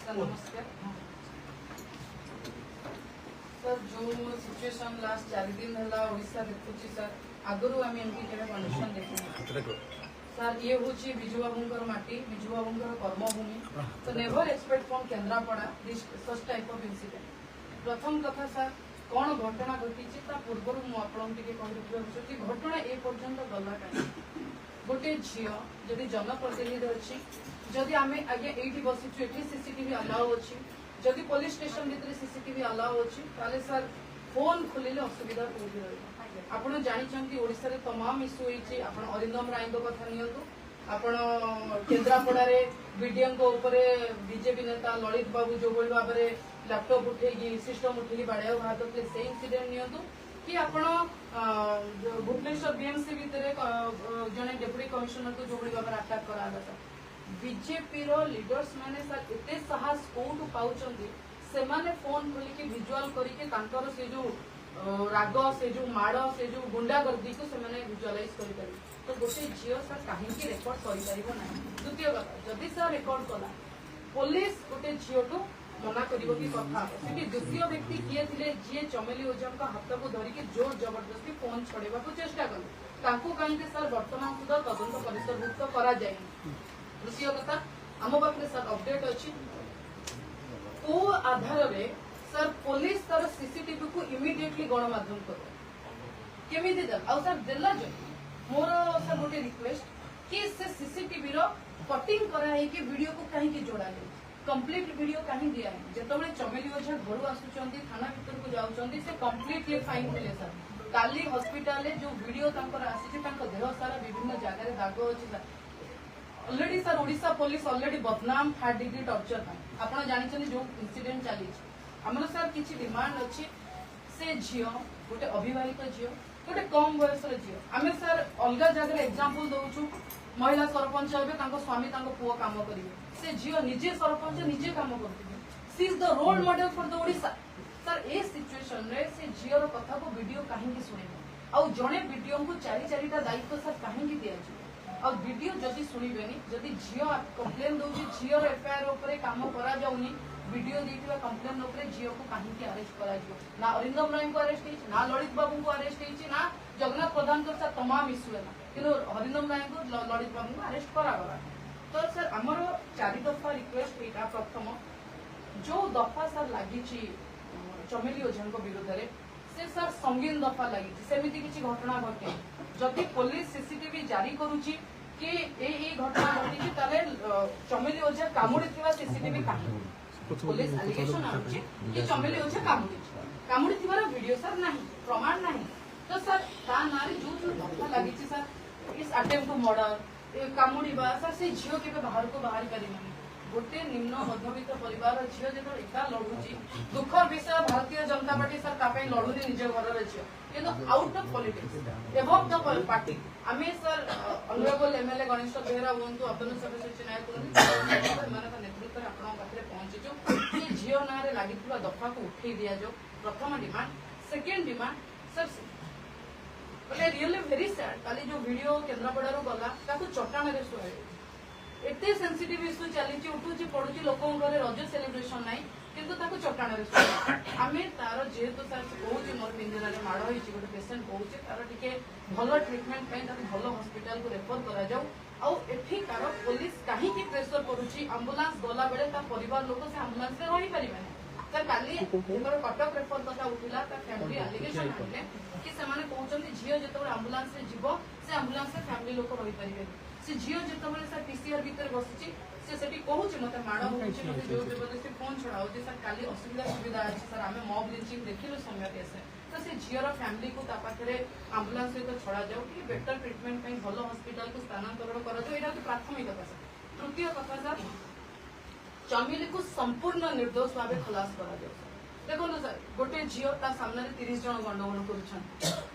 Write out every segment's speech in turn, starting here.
नमस्कार सर जो situation last 4 दिन है ओडिशा देखुची सर आगुरी आम एमती केवे कंडीशन देखी सर ये हूँ विजु बाबूंकर माटी विजु बाबूंकर कर्मभूमि तो never expect from Kendrapara this such type of incident प्रथम कथा सर कौन घटना घटी पूर्व मुझे घटना ए पर्यंत गला कहीं गोटे झील जदि जनप्रतिनिधि अच्छी जदि आम आगे ये बसीचु ये सीसीटीवी अलाउ अच्छी जदि पुलिस स्टेशन भितर सीसीटीवी अलाउ अच्छी ताले सर फोन खोलिले असुविधा कौटी रही आप जानते ओडिशा रे तमाम इश्यू होती आप अरिंदम राय कथा नियंतु आपण केन्द्रापड़ा बीडीएम बीजेपी नेता ललित बाबू जो भाव में लैपटॉप उठे सिस्टम उठे बाड़ा बाहर करते से इनसीडेंट नियंतु कि आपण भुवनेश्वर बीएमसी भितर जड़े डेप्यूटी कमिशनर को जो भाव में अटैक करागला बीजेपी लीडर्स मैंने सर एत साहस कौटू पाँच से फोन खोलिकी भिजुआल करके से जो राग से जो माड़ से जो गुंडागर्दी को से भिजुआलाइज कर तो गोटे झील सर कहीं रेकर्ड कर द्वितीय कथा जदि सर रेकर्ड कला पुलिस गोटे झील मना कर कथा द्वितीय व्यक्ति किए थे जी चमेली ओझा हाथ को धरिकी जोर जबरदस्ती फोन छड़ेवा चेष्टा कले कहीं सर बर्तमान सुधा तदंत परिसरभुक्त करा तृतीय कथा आम पाखे सर अपडेट अच्छी को आधार रे सर पुलिस तार सीसीटीवी को इमिडिएटली गणमाध्यम कर केमी सर देला जो मोर सर गोटे रिक्वेस्ट कि से सीसीटीवी रो कटिंग कराई कि वीडियो को कहीं जोड़ा कंप्लीट वीडियो कहीं दिया जिते चमेली ओझा घर आसुंच थाना भीतर को जाऊँच से कम्प्लीटली फाइन थे सर काली हॉस्पिटल जो वीडियो आसी देह सारा विभिन्न जगह दाग अच्छी sir already sir Odisha police already बदनाम 3rd डिग्री टॉर्चर आप जानते जो इंसिडेंट चली आमर सर किसी डिमांड अच्छी से झील गोटे अविवाहित झील गोटे कम बयस झील आम सर अलग जगह एग्जांपल दौचु महिला सरपंच हे स्वामी पुओ काम करेंगे से झील निजे सरपंच निजे काम करते she is the role model for the Odisha सर ए सिचुएशन रे से झील कथा को वीडियो कहीं शुणे आउ जड़े वीडियो को 4 दायित्व सर कहीं दिया और वीडियो जदि शुणबेनी जदि झील कंप्लेन दौर झील एफआईआर उपरे काम करा जाउनी वीडियो देथिबा कंप्लेन उपरे झील को कहीं अरेस्ट करा जिवो ना अरिंदम राय को अरेस्ट होइछि ना ललित बाबू को अरेस्ट होइछि ना जगन्नाथ प्रधान को सर तमाम इश्यू है किंतु अरिंदम राय को ललित बाबू को अरेस्ट करा गला तो सर हमर 4 दफा रिक्वेस्ट एटा प्रथम जो दफा सर लागि चमेली ओझा विरोध में से सर संगीन दफा लगी सेमिति किसी घटना घटे जदि पुलिस सीसीटीवी जारी करुची कि ए घटना घटी ताले चमेली ओझा कामुड़ी सीसीटीवी कहीं पुलिस एलिगेशन आउची कि चमेली ओझा कामुड़ी वीडियो सर नहीं प्रमाण नहीं तो सर ता नारे जो दफा लगी सर इस अटेम्प्ट टू मर्डर कामुड़ीबा सर से झील के बाहर को बाहर पारिबनी गोटे निम्न मध्यवित्त परिवार झील जो एका लड़ुची दुखर विषय भारतीय जनता पार्टी सर तापाई लड़ुनी निज घर झील किंतु out of politics above the party आम sir honourable MLA Ganesh Behera हूँ अब्दुल सफिशिएंट नायक नेतृत्व में आपन पाखे पहुंचीचु झील ना लगी दफा को उठे दि जाओ प्रथम डिमांड सेकेंड डिमांड सर बोले रियली वेरी सैड काली जो वीडियो केन्द्रापड़ा गला चट्टाण शुआ एत सेंसिटिव इश्यू चली उठुची पड़ुची लोक रज सेलिब्रेशन ना किंतु चट्टाण आम तार जेहेतु सर कहे मोर पिंजरा माड़ हो गोटे पेसेंट कहे तार टे भल ट्रिटमेंट भल हॉस्पिटल को रेफर कर पुलिस कहीं प्रेसर करुच्ची आंबुलांस गला बेले परिवार लोक से आंबुलांस में रही पारे सर काली कटक रेफर कथा उठिला फैमिली एलिगेशन आने कि कहते झील जो आंबुलांस जीव से आंबुलांस फैमिली लोक रही पारे से झील जो सर पीसीआर भितर बसी से कहूँ मत माड़ हो जो जबरदस्ती फोन छड़ा हो सर काली असुविधा सुविधा अच्छी सर आम मॉब लिंचिंग देखिलु समय केस तो से झील फैमिली को पाखे आंबुलांस सहित छड़ा जाऊ कि बेटर ट्रिटमेंट भल हॉस्पिटल को स्थानांतरण कर प्राथमिकता सर तृतीय कथा सर चमेली को संपूर्ण निर्दोष भाव खलास कर देखो सर गोटे झील सामने 30 जन गंडगोल कर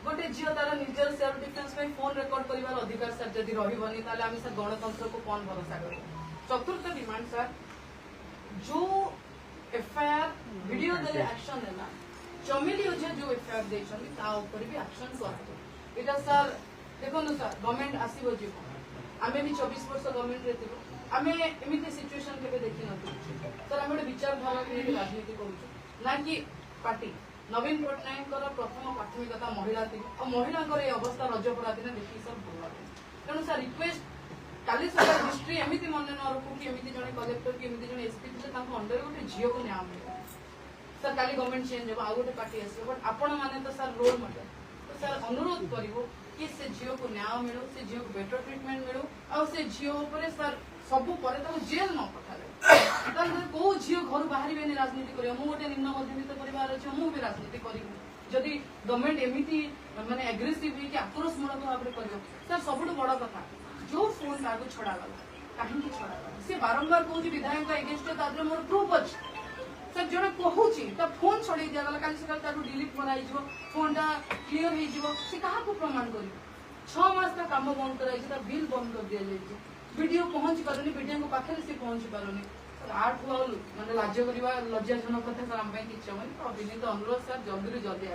गोटे झील तार निजर सेल्फ डिफेन्स फोन रेकर्ड कर अधिकार सर जदि रही सर गणतंत्र को कौन भरोसा कर चतुर्थ डिमांड सर जो एफआईआर वीडियो देले एक्शन है चमेली ओझा जो एफआईआर देपर भी एक्शन कर सर देखो सर गवर्नमेंट आसो जीव आम भी 24 वर्ष गवर्नमेंट आम एमती सिचुएशन के देखी न सर आम गोटे विचारधारा को राजनीति करूँ ना कि पार्टी नवीन पट्टनायक प्रथम प्राथमिकता महिला थी और महिला अवस्था रजपड़ा दिन देखिए सर भल लगे तेणु सर रिक्वेस्ट काली सर हिस्ट्री एमती मन न रखू कि एमती जड़े कलेक्टर कि जड़े एसपी थे अंडर गोटे झील को न्याय मिले सर काली गवर्नमेंट चेंज हो आउ गोटे पार्टी आस बट आपण मैंने तो सर रोल मॉडल तो सर अनुरोध करूँ कि से झील को न्याय मिलू से झील को बेटर ट्रिटमेंट मिलू और से झील सर सबू जेल न पठाले कौ झील घर बाहर राजनीति कर गोटे निम्न मध्यवित्त परिवार अच्छे मुझे राजनीति करी जदि गवर्नमेंट एमती माने एग्रेसिव है कि आक्रोशमूलक भाव में कर सर सबुठ बड़ कथा जो फोन आगे छड़ा गला कहीं छड़ा गला सी बारंबार कहूँ विधायक एगेन्स्ट मोर प्रूफ अच्छे सर जो कहूँ फोन छड़े दिगला कल सका डिलीट कराई फोन टा क्लीयर हो प्रमाण कर 6 मास का काम बंद कर बिल बंद कर दि जाए वीडियो पहुंच पारे वीडियो पाखे सी पहुंच पारे आठ मैंने लाज करवा लज्जाजनक कथा सर आम किसी हम तो विनीत अनुरोध सर जल्दी जल्दी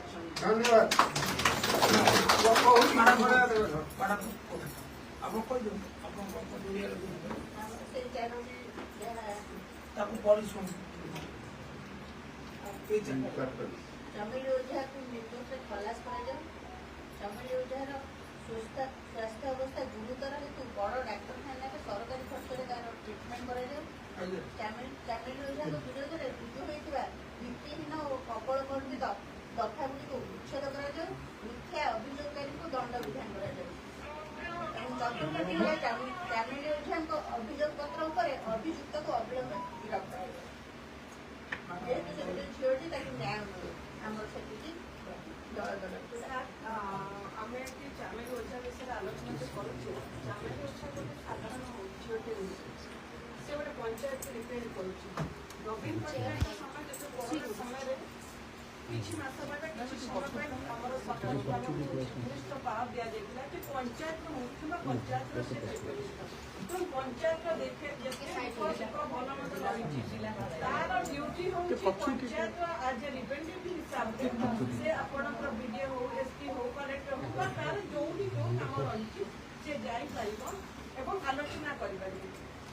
स्वास्थ्य अवस्था गुरुतर हेतु बड़ डाक्तखाना सरकारी खर्च तार ट्रिटमेंट विरोध में रुजु होता भित्तिहीन और कपल खंडित दफा गुड़िक उच्छेद कर मिथ्या अभियोगकारी को दंड विधान कर अभियोग पत्र अभियुक्त को अविलंब गिरफ्त कर जेहेतु से गोटे झीलटी न्याय मिले आम से दल दल आम चामेली ओझा विषय आलोचना जो करुचे चामेली ओझा गोटे साधारण झीलटे से गोटे पंचायत रिपेयर करुचे नवीन पट्टनायक समय समय किसी मास किसी समय सरकार निर्दिष्ट पावर दि जाता कि पंचायत मुख्य पंचायत तो पंचायत देखे भल मत रही तार ड्यूटी हूँ पंचायत आज ए रिप्रेजेंटेटिव हिसाब से आपंकर बीडीओ हो एसपी हो कलेक्टर हो तार जो भी जो काम रही सी जापर आलोचना कर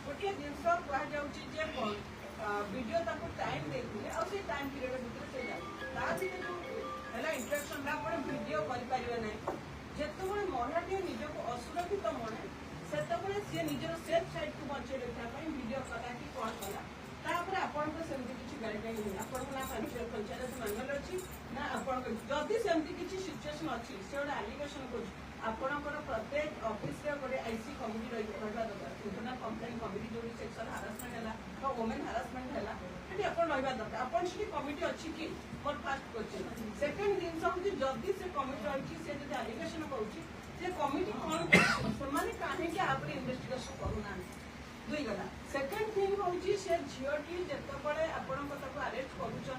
गोटे जिनस कहुचे वीडियो टाइम देते और से टाइम पीरियड भितर से जो इंट्राक्शन वीडियो करें ना जिते महिलाटी निजक असुरक्षित मने से सी निजर सेफ साइड को बचे रखापी वीडियो कला कि कौन कला आपंकर सेमती किसी गाइडलाइन नहीं आपंक ना पंचायत मैनुअल अच्छी ना आप जदि सेमती किसी सिचुएसन अच्छी से गोटे आलिगेसन कर आपणकर प्रत्येक ऑफिस रे गोटे आईसी कमिटी रहा दरकार इंटरनल कंप्लेंट कमिटी जो सेक्सुअल हारासमेंट है वुमेन हारासमेंट है ये आप रहा दरकार आपन से कमिटी अच्छी कि मोर फास्ट क्वेश्चन सेकेंड जिन हूँ जदि से कमिटी रही से जो आलिगेसन कर कमिटी कौन से कहीं आप इन्वेस्टिगेशन करूना दुई गला सेकेंड थिंग हूँ से झीलटी जिते आपण आरेस्ट करुँच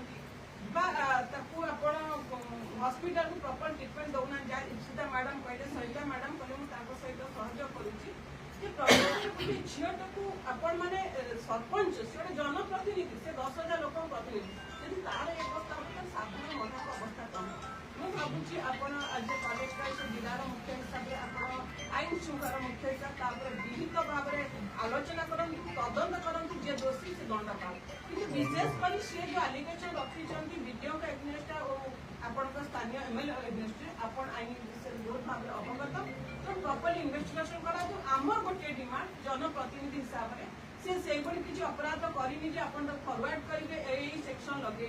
हस्पिटाल को प्रॉपर ट्रिटमेंट दौना जाए इप्सिता मैडम कहले सहिता मैडम कहले सहित सहयोग करुँची प्रकृति झीलटा को आपण मैंने सरपंच से गोटे जनप्रतिनिधि से 10,000 लोक प्रतिनिधि यदि तार अवस्था होता साधारण महिला अवस्था कम मुझे भावी आपड़ आज कलेक्टर से जिलार मुख्य हिसाब से आप आईन श्रृंखलार मुख्य हिसाब से विहित भाव में आलोचना करती तदंत करती जे दोषी से दंड पाए कि विशेषकर सी जो आलिगेसन रखी वीडियो का एग्नेस्ट और आपण स्थानीय एमएलए एग्नेस्ट आप आईन बहुत भाव में अवगत तो प्रॉपर्ली इन्वेस्टिगेशन करा आम गोटे डिमांड जनप्रतिनिधि हिसाब से किसी अपराध करनी फरवर्ड करेंगे सेक्शन लगे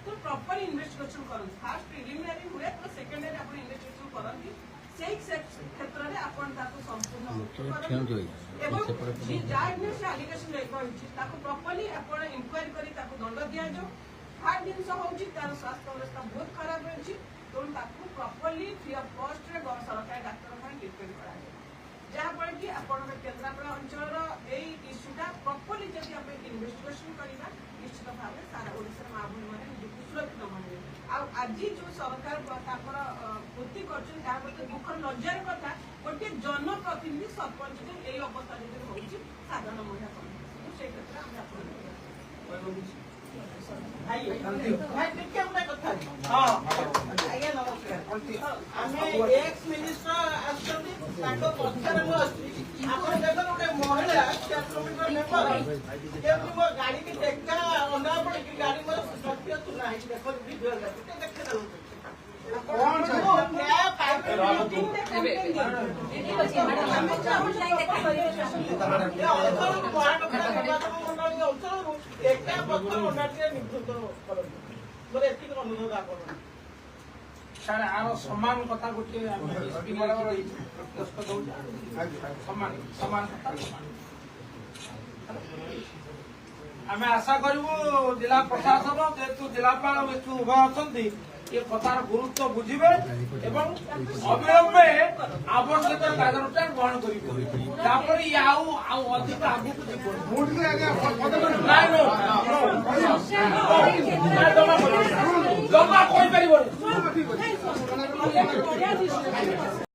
तो प्रॉपर इन्वेस्टिगेशन कर फास्ट प्रिलिमिनारी हुए तो सेकेंडरी आप इन्वेस्टिगेशन करती से क्षेत्र में आप संपूर्ण जहाँ आलिगेसन रही प्रॉपर्ली आप इनक्वारी कर दंड दि जाऊ हार्ड जिन हूँ तार स्वास्थ्य अवस्था बहुत खराब रही तेणु प्रॉपर्ली फ्री ऑफ कॉस्ट सरकारी डाक्तखाना ट्रिटमेंट करा जहाँफल कि आप केन्द्रापड़ा अंचल इश्यूटा प्रॉपर्ली जब आप इन्वेस्टिगेशन करवा निश्चित भाव में सारा ओडिशा माँ भूमि मैंने निजक सुरक्षित मानवे आज जो सरकार पूर्ति कर दुखर लज्जार कथा गोटे जनप्रतिनिधि सरपंच यही अवस्था जो हूँ साधारण महिला कमिटी से क्षेत्र में एक्स मिनिस्टर महिला गाड़ी की टेक्का ସାର୍ ଆର ସମାନ କଥା ଗୋଟିଏ ସମାନ କଥା ଆମେ ଆଶା କରିବୁ ଜିଲ୍ଲା ପ୍ରଶାସନ ଯେହେତୁ ଜିଲ୍ଲାପାଳ ଏଠୁ ଉଭୟ ଅଛନ୍ତି ଏ କଥାର ଗୁରୁତ୍ୱ ବୁଝିବେ ଏବଂ ଅବିଳମ୍ବେ ଆବଶ୍ୟକ କାର୍ଯ୍ୟାନୁଷ୍ଠାନ ଗ୍ରହଣ କରିବେ ତାପରେ ଇଏ ଆଉ ଅଧିକ ଆଗକୁ ଯିବ ଜମା କହିପାରିବନି।